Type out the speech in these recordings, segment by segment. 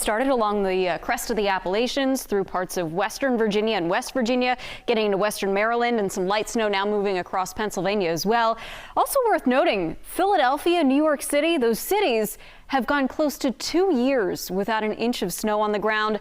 started along the crest of the Appalachians through parts of western Virginia and West Virginia, getting into western Maryland, and some light snow now moving across Pennsylvania as well. Also worth noting, Philadelphia, New York City, those cities have gone close to 2 years without an inch of snow on the ground.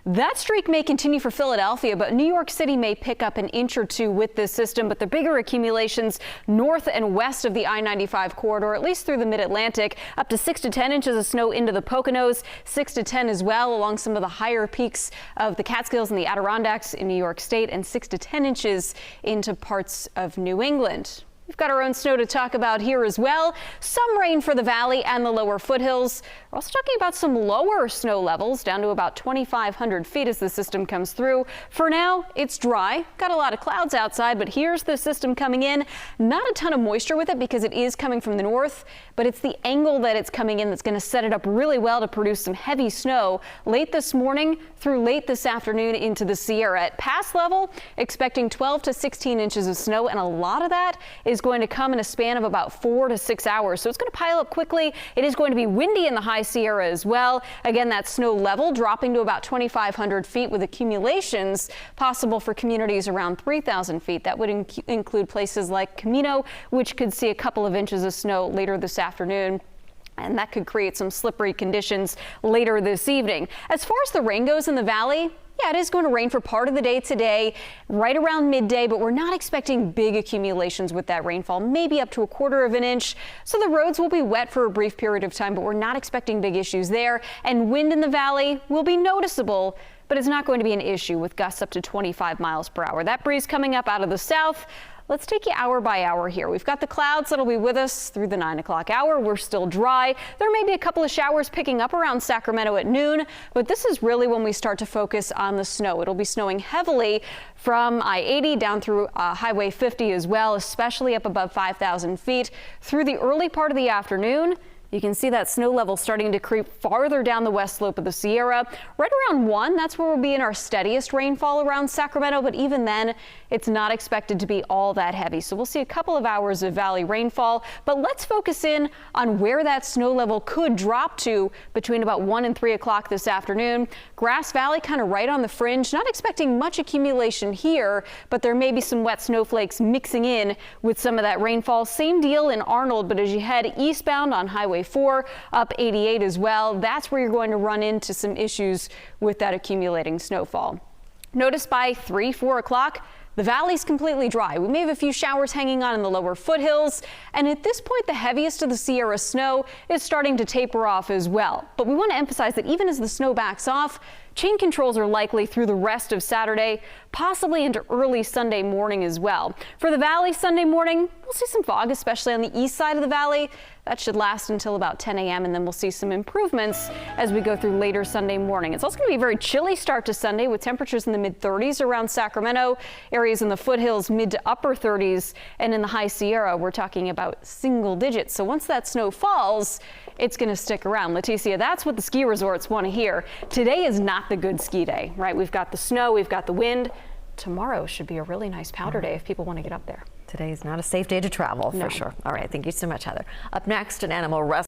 That streak may continue for Philadelphia, but New York City may pick up an inch or two with this system. But the bigger accumulations north and west of the I-95 corridor, at least through the mid-Atlantic, up to 6 to 10 inches of snow into the Poconos, 6 to 10 as well along some of the higher peaks of the Catskills and the Adirondacks in New York State, and 6 to 10 inches into parts of New England. We've got our own snow to talk about here as well. Some rain for the valley and the lower foothills. We're also talking about some lower snow levels down to about 2,500 feet as the system comes through. For now, it's dry. Got a lot of clouds outside, but here's the system coming in. Not a ton of moisture with it because it is coming from the north, but it's the angle that it's coming in that's going to set it up really well to produce some heavy snow late this morning through late this afternoon into the Sierra. At pass level, expecting 12 to 16 inches of snow, and a lot of that is going to come in a span of about 4 to 6 hours. So it's going to pile up quickly. It is going to be windy in the high Sierra as well. Again, that snow level dropping to about 2,500 feet with accumulations possible for communities around 3,000 feet. That would include places like Camino, which could see a couple of inches of snow later this afternoon. And that could create some slippery conditions later this evening. As far as the rain goes in the valley, yeah, it is going to rain for part of the day today, right around midday, but we're not expecting big accumulations with that rainfall, maybe up to 1/4 of an inch. So the roads will be wet for a brief period of time, but we're not expecting big issues there. And wind in the valley will be noticeable, but it's not going to be an issue with gusts up to 25 miles per hour. That breeze coming up out of the south. Let's take you hour by hour here. We've got the clouds that'll be with us through the 9 o'clock hour. We're still dry. There may be a couple of showers picking up around Sacramento at noon, but this is really when we start to focus on the snow. It'll be snowing heavily from I-80 down through Highway 50 as well, especially up above 5,000 feet through the early part of the afternoon. You can see that snow level starting to creep farther down the west slope of the Sierra. Right around 1, that's where we'll be in our steadiest rainfall around Sacramento, but even then, it's not expected to be all that heavy. So we'll see a couple of hours of valley rainfall, but let's focus in on where that snow level could drop to between about 1 and 3 o'clock this afternoon. Grass Valley kind of right on the fringe, not expecting much accumulation here, but there may be some wet snowflakes mixing in with some of that rainfall. Same deal in Arnold, but as you head eastbound on Highway 4 up 88 as well, that's where you're going to run into some issues with that accumulating snowfall. Notice by 3, 4 o'clock, the valley's completely dry. We may have a few showers hanging on in the lower foothills, and at this point, the heaviest of the Sierra snow is starting to taper off as well. But we want to emphasize that even as the snow backs off, chain controls are likely through the rest of Saturday, possibly into early Sunday morning as well. For the valley Sunday morning, we'll see some fog, especially on the east side of the valley. That should last until about 10 a.m. and then we'll see some improvements as we go through later Sunday morning. It's also going to be a very chilly start to Sunday with temperatures in the mid-30s around Sacramento, areas in the foothills mid to upper 30s, and in the high Sierra we're talking about single digits. So once that snow falls, it's going to stick around. Leticia, that's what the ski resorts want to hear. Today is not the good ski day, right? We've got the snow, we've got the wind. Tomorrow should be a really nice powder day if people want to get up there. Today is not a safe day to travel, for sure. All right, thank you so much, Heather. Up next, an animal rescue.